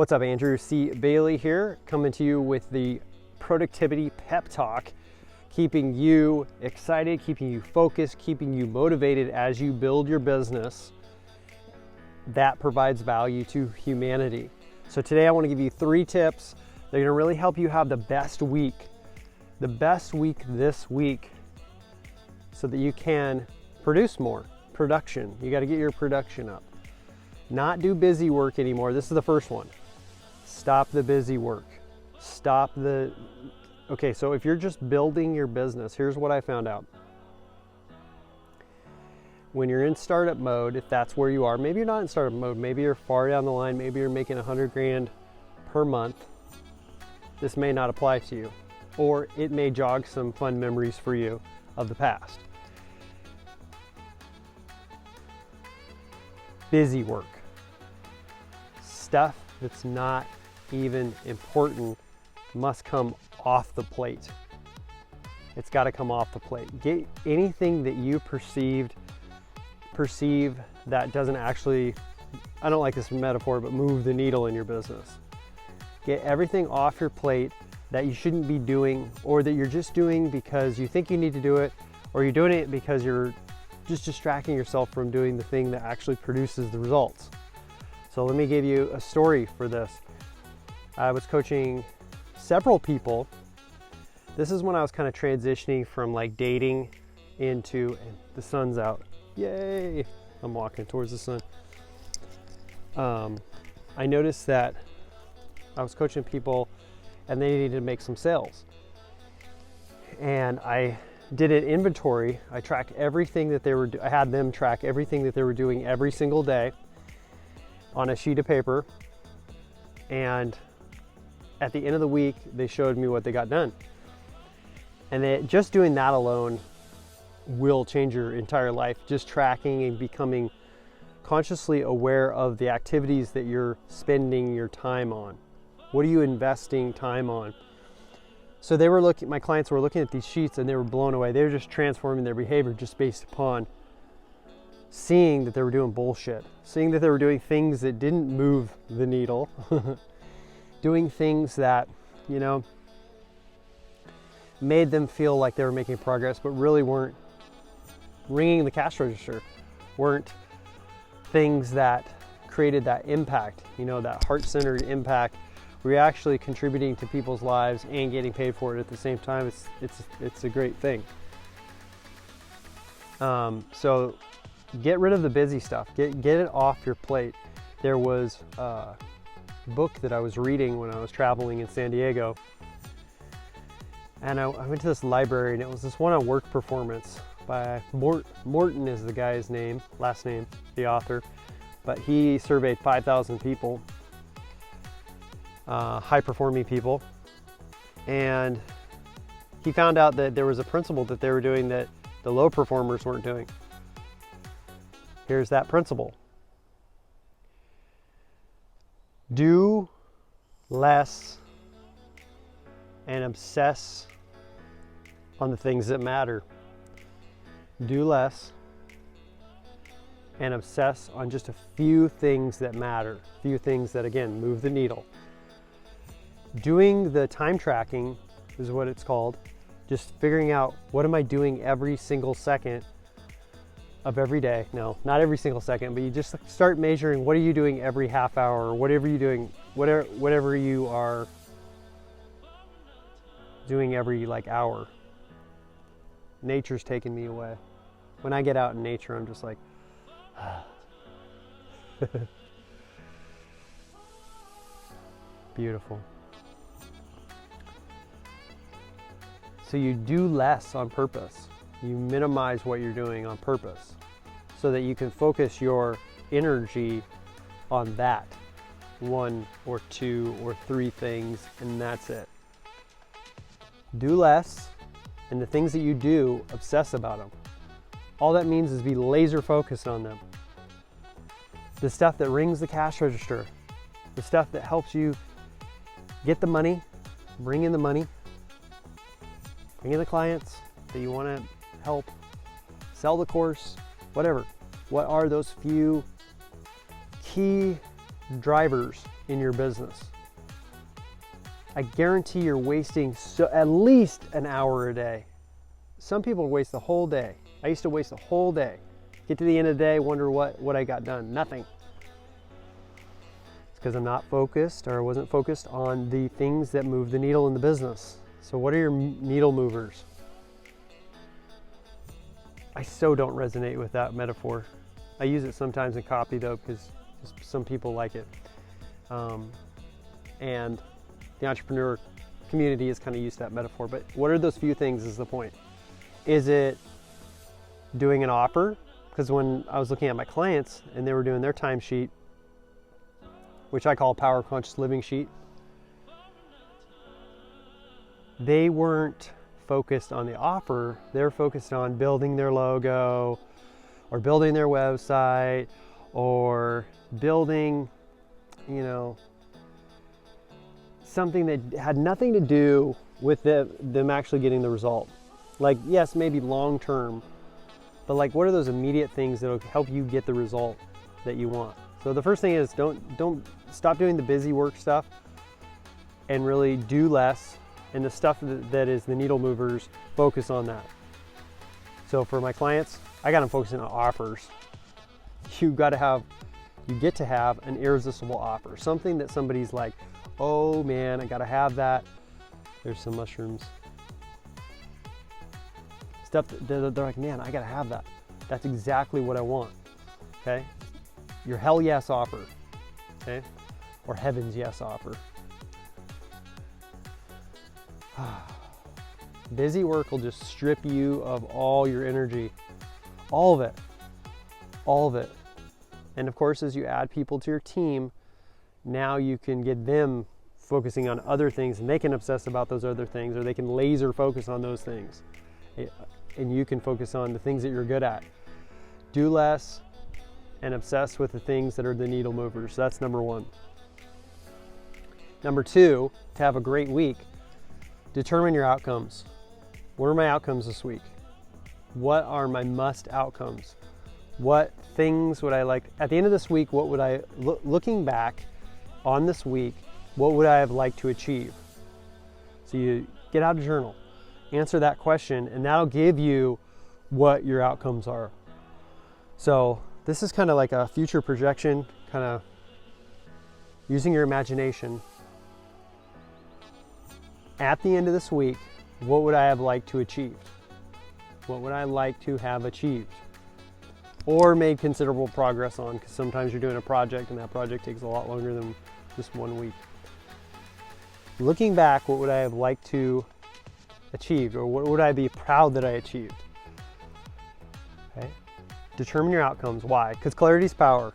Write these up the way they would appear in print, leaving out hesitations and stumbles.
What's up, Andrew C. Bailey here, coming to you with the productivity pep talk, keeping you excited, keeping you focused, keeping you motivated as you build your business that provides value to humanity. So today I want to give you 3 tips that are going to really help you have the best week this week so that you can produce more. Production. You got to get your production up. Not do busy work anymore. This is the first one. Stop the busy work. Okay, so if you're just building your business, here's what I found out. When you're in startup mode, if that's where you are, maybe you're not in startup mode, maybe you're far down the line, maybe you're making 100 grand per month, this may not apply to you, or it may jog some fun memories for you of the past. Busy work. Stuff that's not even important must come off the plate. It's got to come off the plate. Get anything that you perceive that doesn't actually, I don't like this metaphor, but move the needle in your business. Get everything off your plate that you shouldn't be doing, or that you're just doing because you think you need to do it, or you're doing it because you're just distracting yourself from doing the thing that actually produces the results. So let me give you a story for this. I was coaching several people. This is when I was kind of transitioning from like dating into, and the sun's out. Yay! I'm walking towards the sun. I noticed that I was coaching people and they needed to make some sales. And I did an inventory. I tracked everything that I had them track everything that they were doing every single day on a sheet of paper. And at the end of the week, they showed me what they got done. And just doing that alone will change your entire life. Just tracking and becoming consciously aware of the activities that you're spending your time on. What are you investing time on? So my clients were looking at these sheets and they were blown away. They were just transforming their behavior just based upon seeing that they were doing bullshit, seeing that they were doing things that didn't move the needle, doing things that, made them feel like they were making progress, but really weren't ringing the cash register, weren't things that created that impact, that heart-centered impact, where you're actually contributing to people's lives and getting paid for it at the same time. It's a great thing. So get rid of the busy stuff. Get it off your plate. There was a book that I was reading when I was traveling in San Diego, and I went to this library, and it was this one on work performance by Morton is the guy's name, last name, the author, but he surveyed 5,000 people, high-performing people, and he found out that there was a principle that they were doing that the low performers weren't doing. Here's that principle. Do less and obsess on the things that matter. Do less and obsess on just a few things that matter. Few things that, again, move the needle. Doing the time tracking is what it's called. Just figuring out, what am I doing every single second of every day? No, not every single second, but you just start measuring, what are you doing every half hour, or whatever you're doing, whatever you are doing every hour. Nature's taking me away. When I get out in nature, I'm just like, beautiful. So you do less on purpose. You minimize what you're doing on purpose so that you can focus your energy on that 1 or 2 or 3 things, and that's it. Do less, and the things that you do, obsess about them. All that means is be laser focused on them. The stuff that rings the cash register, the stuff that helps you get the money, bring in the money, bring in the clients that you want to help, sell the course, whatever. What are those few key drivers in your business. I guarantee you're wasting at least an hour a day. Some people waste the whole day. I used to waste the whole day. Get to the end of the day, wonder what I got done. Nothing. It's because I'm not focused, or I wasn't focused on the things that move the needle in the business. So what are your needle movers? I so don't resonate with that metaphor. I use it sometimes in copy though, because some people like it. And the entrepreneur community is kind of used to that metaphor. But what are those few things is the point? Is it doing an offer? Because when I was looking at my clients and they were doing their timesheet, which I call Power Conscious Living Sheet, they weren't focused on the offer. They're focused on building their logo or building their website or building, something that had nothing to do with them actually getting the result. Like, yes, maybe long term, but like, what are those immediate things that will help you get the result that you want? So the first thing is don't stop doing the busy work stuff and really do less. And the stuff that is the needle movers, focus on that. So for my clients, I got them focusing on offers. You get to have an irresistible offer. Something that somebody's like, oh man, I gotta have that. There's some mushrooms. Stuff that they're like, man, I gotta have that. That's exactly what I want, okay? Your hell yes offer, okay? Or heaven's yes offer. Busy work will just strip you of all your energy, all of it. And of course, as you add people to your team, now you can get them focusing on other things and they can obsess about those other things, or they can laser focus on those things. And you can focus on the things that you're good at. Do less and obsess with the things that are the needle movers. That's number one. Number two, to have a great week, determine your outcomes. What are my outcomes this week? What are my must outcomes? What things would I like, at the end of this week, what would I, looking back on this week, what would I have liked to achieve? So you get out a journal, answer that question, and that'll give you what your outcomes are. So this is kind of like a future projection, kind of using your imagination. At the end of this week, what would I have liked to achieve? What would I like to have achieved? Or made considerable progress on, because sometimes you're doing a project and that project takes a lot longer than just 1 week. Looking back, what would I have liked to achieve, or what would I be proud that I achieved? Okay. Determine your outcomes. Why? Because clarity is power.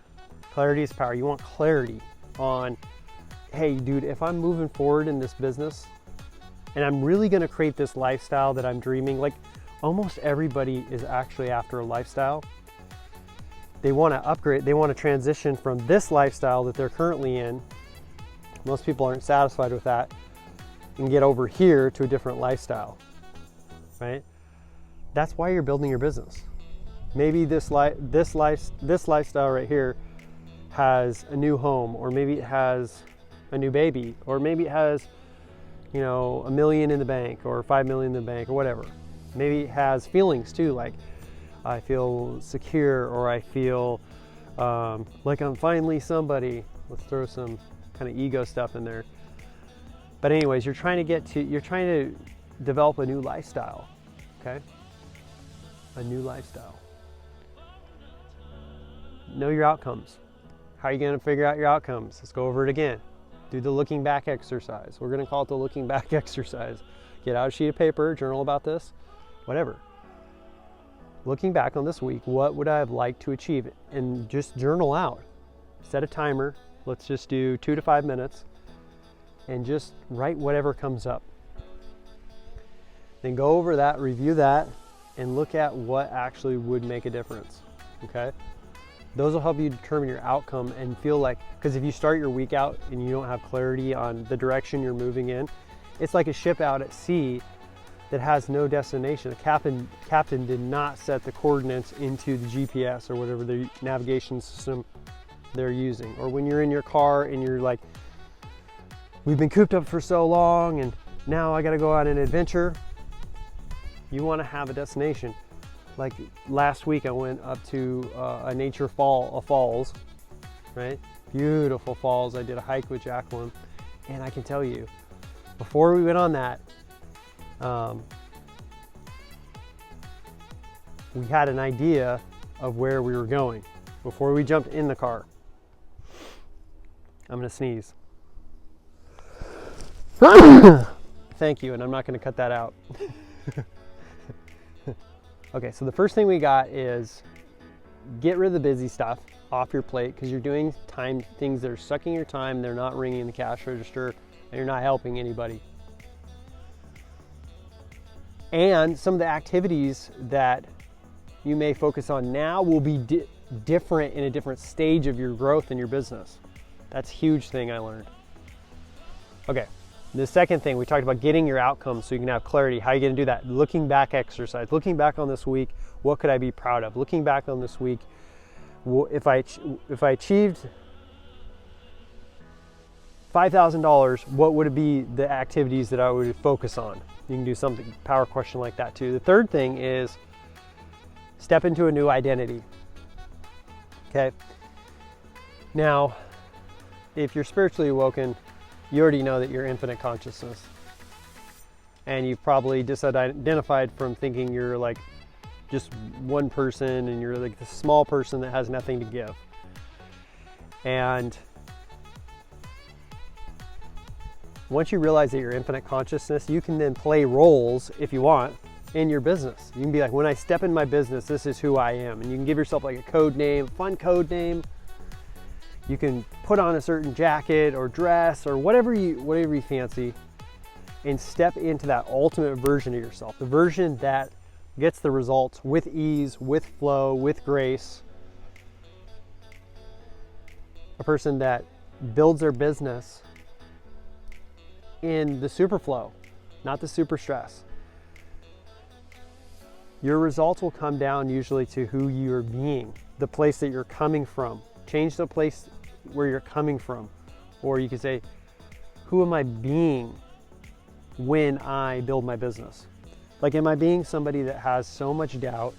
Clarity is power. You want clarity on, hey dude, if I'm moving forward in this business and I'm really going to create this lifestyle that I'm dreaming, like almost everybody is actually after a lifestyle. They want to upgrade, they want to transition from this lifestyle that they're currently in. Most people aren't satisfied with that, and get over here to a different lifestyle, right? That's why you're building your business. Maybe this lifestyle right here has a new home, or maybe it has a new baby, or maybe it has, $1 million in the bank, or 5 million in the bank, or whatever. Maybe it has feelings too, like I feel secure, or I feel like I'm finally somebody. Let's throw some kind of ego stuff in there. But anyways, you're trying to develop a new lifestyle, okay? A new lifestyle. Know your outcomes. How are you going to figure out your outcomes? Let's go over it again. Do the looking back exercise. We're going to call it the looking back exercise. Get out a sheet of paper, journal about this, whatever. Looking back on this week, what would I have liked to achieve? And just journal out. Set a timer. Let's just do 2 to 5 minutes. And just write whatever comes up. Then go over that, review that, and look at what actually would make a difference, okay? Those will help you determine your outcome and feel like, because if you start your week out and you don't have clarity on the direction you're moving in, it's like a ship out at sea that has no destination. The captain did not set the coordinates into the GPS or whatever the navigation system they're using. Or when you're in your car and you're like, we've been cooped up for so long and now I gotta go on an adventure. You wanna have a destination. Like last week I went up to a nature falls, right? Beautiful falls. I did a hike with Jacqueline, and I can tell you, before we went on that, we had an idea of where we were going before we jumped in the car. I'm gonna sneeze. Thank you, and I'm not gonna cut that out. Okay, so the first thing we got is get rid of the busy stuff off your plate, because you're doing things that are sucking your time, they're not ringing the cash register, and you're not helping anybody. And some of the activities that you may focus on now will be different in a different stage of your growth in your business. That's a huge thing I learned. Okay, the second thing, we talked about getting your outcomes so you can have clarity. How are you going to do that? Looking back exercise. Looking back on this week, what could I be proud of? Looking back on this week, if I achieved $5,000, what would it be the activities that I would focus on? You can do something, power question like that too. The third thing is step into a new identity. Okay. Now, if you're spiritually awoken, you already know that you're infinite consciousness. And you've probably disidentified from thinking you're like just one person and you're like the small person that has nothing to give. And once you realize that you're infinite consciousness, you can then play roles if you want in your business. You can be like, when I step in my business, this is who I am. And you can give yourself like a code name, fun code name. You can put on a certain jacket or dress or whatever you fancy, and step into that ultimate version of yourself, the version that gets the results with ease, with flow, with grace. A person that builds their business in the super flow, not the super stress. Your results will come down usually to who you're being, the place that you're coming from. Change the place where you're coming from. Or you could say, who am I being when I build my business? Like, am I being somebody that has so much doubt?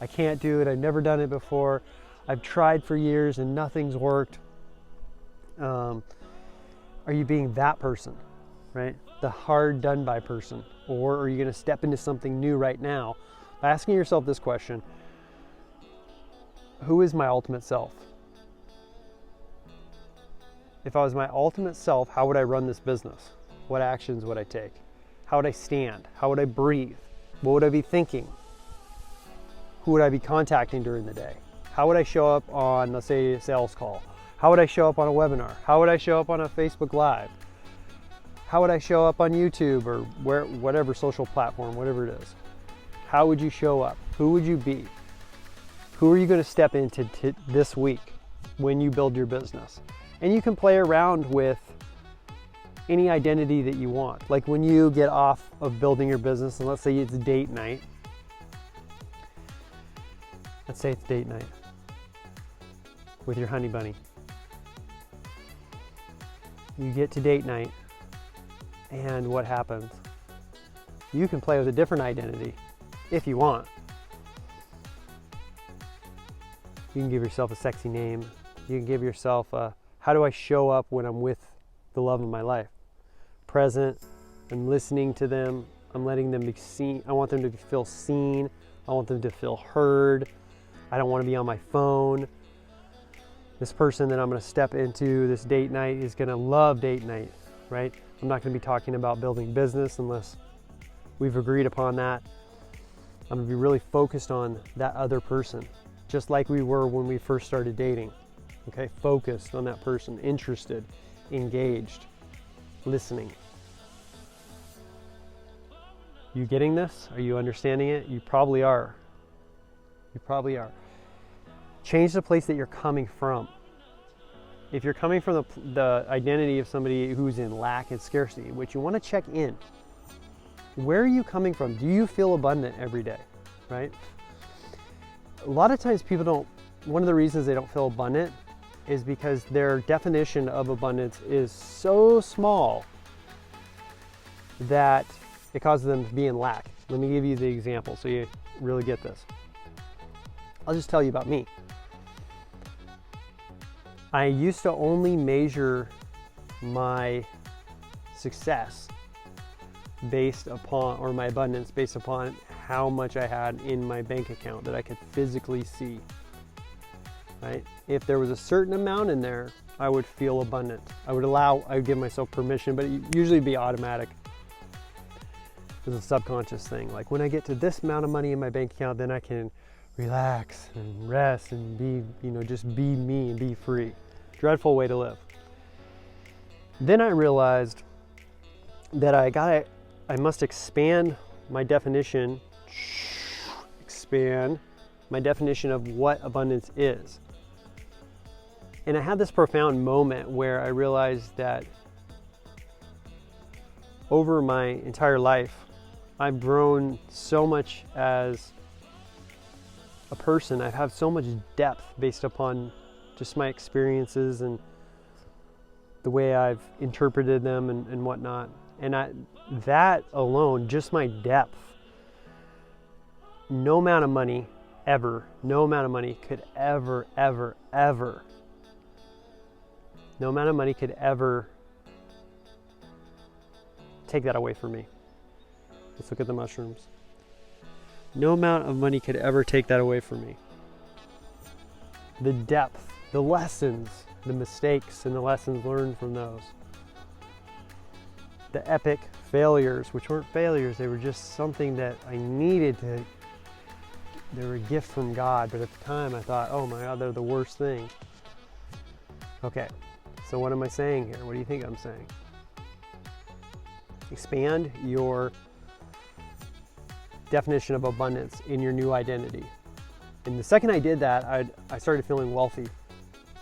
I can't do it. I've never done it before. I've tried for years and nothing's worked. Are you being that person, right? The hard done by person? Or are you going to step into something new right now by asking yourself this question: who is my ultimate self? If I was my ultimate self, how would I run this business? What actions would I take? How would I stand? How would I breathe? What would I be thinking? Who would I be contacting during the day? How would I show up on, let's say, a sales call? How would I show up on a webinar? How would I show up on a Facebook Live? How would I show up on YouTube or whatever social platform, whatever it is? How would you show up? Who would you be? Who are you going to step into this week when you build your business? And you can play around with any identity that you want. Like when you get off of building your business, and let's say it's date night. Let's say it's date night with your honey bunny. You get to date night, and what happens? You can play with a different identity if you want. You can give yourself a sexy name. You can give yourself a, how do I show up when I'm with the love of my life? Present, I'm listening to them, I'm letting them be seen. I want them to feel seen. I want them to feel heard. I don't want to be on my phone. This person that I'm going to step into this date night is going to love date night, right? I'm not going to be talking about building business unless we've agreed upon that. I'm going to be really focused on that other person, just like we were when we first started dating. Okay, focused on that person, interested, engaged, listening. You getting this? Are you understanding it? You probably are. You probably are. Change the place that you're coming from. If you're coming from the identity of somebody who's in lack and scarcity, which you want to check in. Where are you coming from? Do you feel abundant every day, right? A lot of times people don't, one of the reasons they don't feel abundant is because their definition of abundance is so small that it causes them to be in lack. Let me give you the example so you really get this. I'll just tell you about me. I used to only measure my success based upon, or my abundance based upon how much I had in my bank account that I could physically see, right? If there was a certain amount in there, I would feel abundant. I would give myself permission, but it usually be automatic. It's a subconscious thing. Like when I get to this amount of money in my bank account, then I can relax and rest and be, just be me and be free. Dreadful way to live. Then I realized that I must expand my definition of what abundance is. And I had this profound moment where I realized that over my entire life, I've grown so much as a person. I have so much depth based upon just my experiences and the way I've interpreted them and whatnot. And that alone, just my depth, no amount of money could ever take that away from me. Let's look at the mushrooms. No amount of money could ever take that away from me. The depth, the lessons, the mistakes, and the lessons learned from those. The epic failures, which weren't failures, they were just something that I needed to, they were a gift from God, but at the time I thought, oh my God, they're the worst thing. Okay, so what am I saying here? What do you think I'm saying? Expand your definition of abundance in your new identity. And the second I did that, I started feeling wealthy.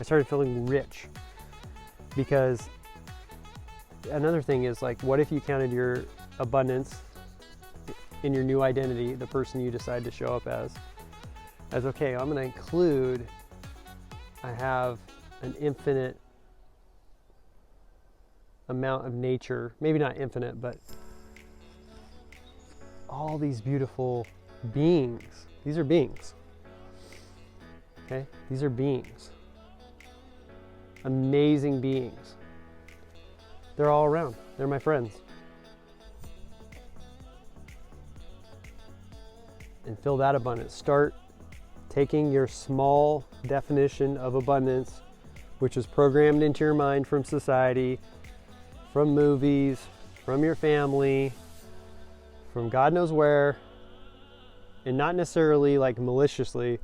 I started feeling rich. Because another thing is, like, what if you counted your abundance in your new identity, the person you decide to show up as okay, I'm going to include, I have an infinite amount of nature, maybe not infinite, but all these beautiful beings. These are beings. Okay? These are beings. Amazing beings. They're all around. They're my friends. And feel that abundance. Start taking your small definition of abundance, which is programmed into your mind from society, from movies, from your family, from God knows where, and not necessarily like maliciously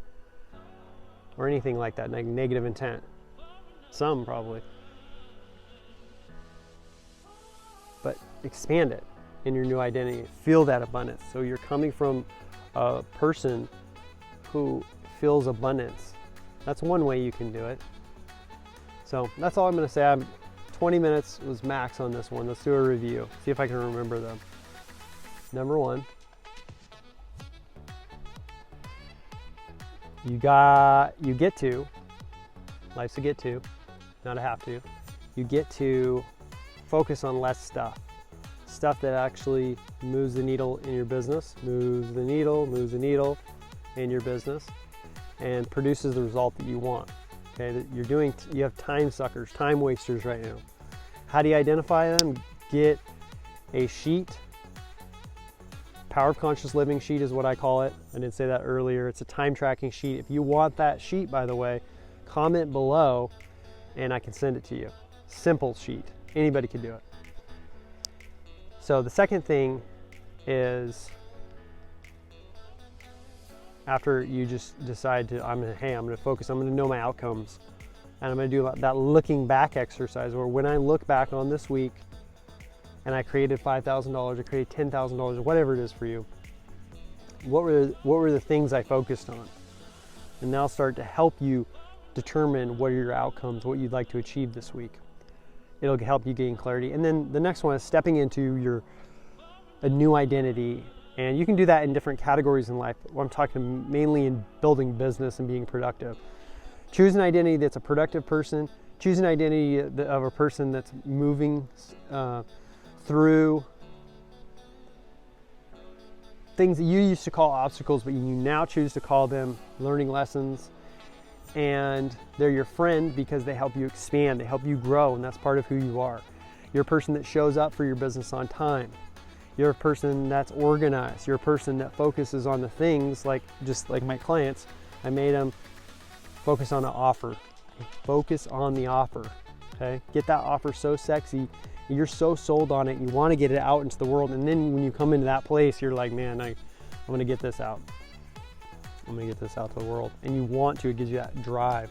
or anything like that, like negative intent. Some probably. But expand it in your new identity. Feel that abundance. So you're coming from a person who feels abundance. That's one way you can do it. So that's all I'm going to say. 20 minutes was max on this one. Let's do a review. See if I can remember them. Number one, life's a get to, not a have to. You get to focus on less stuff that actually moves the needle in your business, moves the needle in your business, and produces the result that you want. Okay, that you have time suckers, time wasters right now. How do you identify them? Get a sheet. Power of Conscious Living sheet is what I call it. I didn't say that earlier. It's a time tracking sheet. If you want that sheet, by the way, comment below and I can send it to you. Simple sheet. Anybody can do it. So the second thing is, after you just decide to, I'm going to focus, I'm going to know my outcomes. And I'm going to do that looking back exercise where when I look back on this week and I created $5,000, I created $10,000, whatever it is for you, what were the things I focused on? And that'll start to help you determine what are your outcomes, what you'd like to achieve this week. It'll help you gain clarity. And then the next one is stepping into a new identity. And you can do that in different categories in life. I'm talking mainly in building business and being productive. Choose an identity that's a productive person. Choose an identity of a person that's moving through things that you used to call obstacles, but you now choose to call them learning lessons. And they're your friend because they help you expand, they help you grow, and that's part of who you are. You're a person that shows up for your business on time. You're a person that's organized. You're a person that focuses on the things, like just like my clients, I made them focus on the offer. Focus on the offer, okay? Get that offer so sexy. You're so sold on it. You want to get it out into the world. And then when you come into that place, you're like, man, I'm going to get this out. I'm going to get this out to the world. And you want to. It gives you that drive.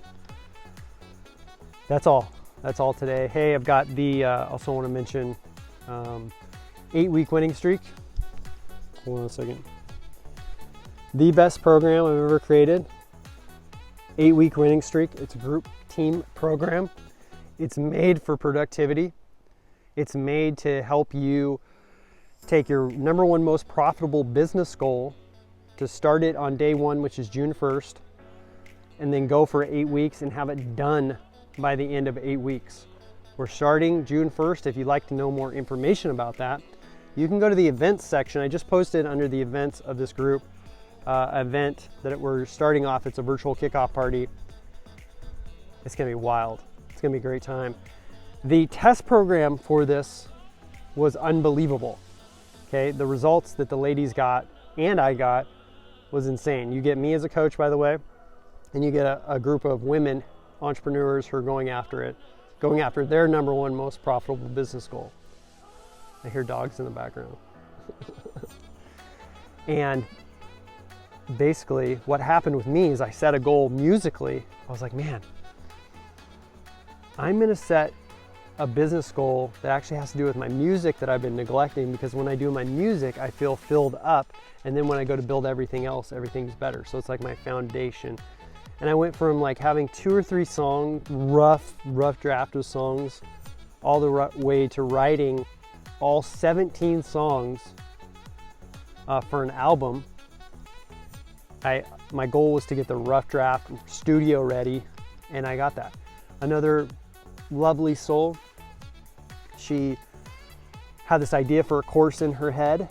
That's all. That's all today. Hey, I've got the, also want to mention 8-week winning streak. Hold on a second. The best program I've ever created. 8-week winning streak. It's a group team program. It's made for productivity. It's made to help you take your number one most profitable business goal, to start it on day one, which is June 1st, and then go for 8 weeks and have it done by the end of 8 weeks. We're starting June 1st. If you'd like to know more information about that, you can go to the events section. I just posted under the events of this group event that we're starting off. It's a virtual kickoff party. It's gonna be wild. It's gonna be a great time. The test program for this was unbelievable. Okay, the results that the ladies got and I got was insane. You get me as a coach, by the way, and you get a group of women entrepreneurs who are going after it, going after their number one most profitable business goal. I hear dogs in the background. And basically what happened with me is I set a goal musically. I was like, man, I'm gonna set a business goal that actually has to do with my music that I've been neglecting, because when I do my music, I feel filled up. And then when I go to build everything else, everything's better. So it's like my foundation. And I went from like having 2 or 3 songs, rough draft of songs, all the way to writing all 17 songs for an album. My goal was to get the rough draft studio ready, and I got that. Another lovely soul, she had this idea for a course in her head,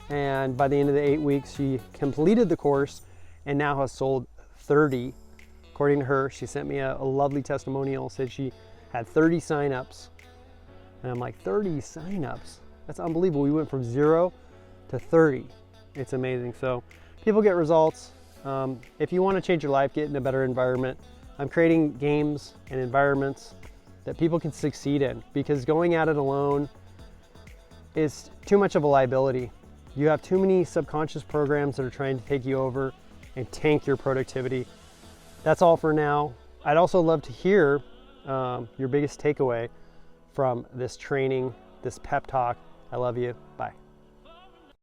and by the end of the 8 weeks, she completed the course and now has sold 30. According to her, she sent me a lovely testimonial, said she had 30 signups. And I'm like, 30 signups? That's unbelievable. We went from 0 to 30. It's amazing. So people get results. If you want to change your life, get in a better environment. I'm creating games and environments that people can succeed in, because going at it alone is too much of a liability. You have too many subconscious programs that are trying to take you over and tank your productivity. That's all for now. I'd also love to hear your biggest takeaway from this training, this pep talk. I love you. Bye.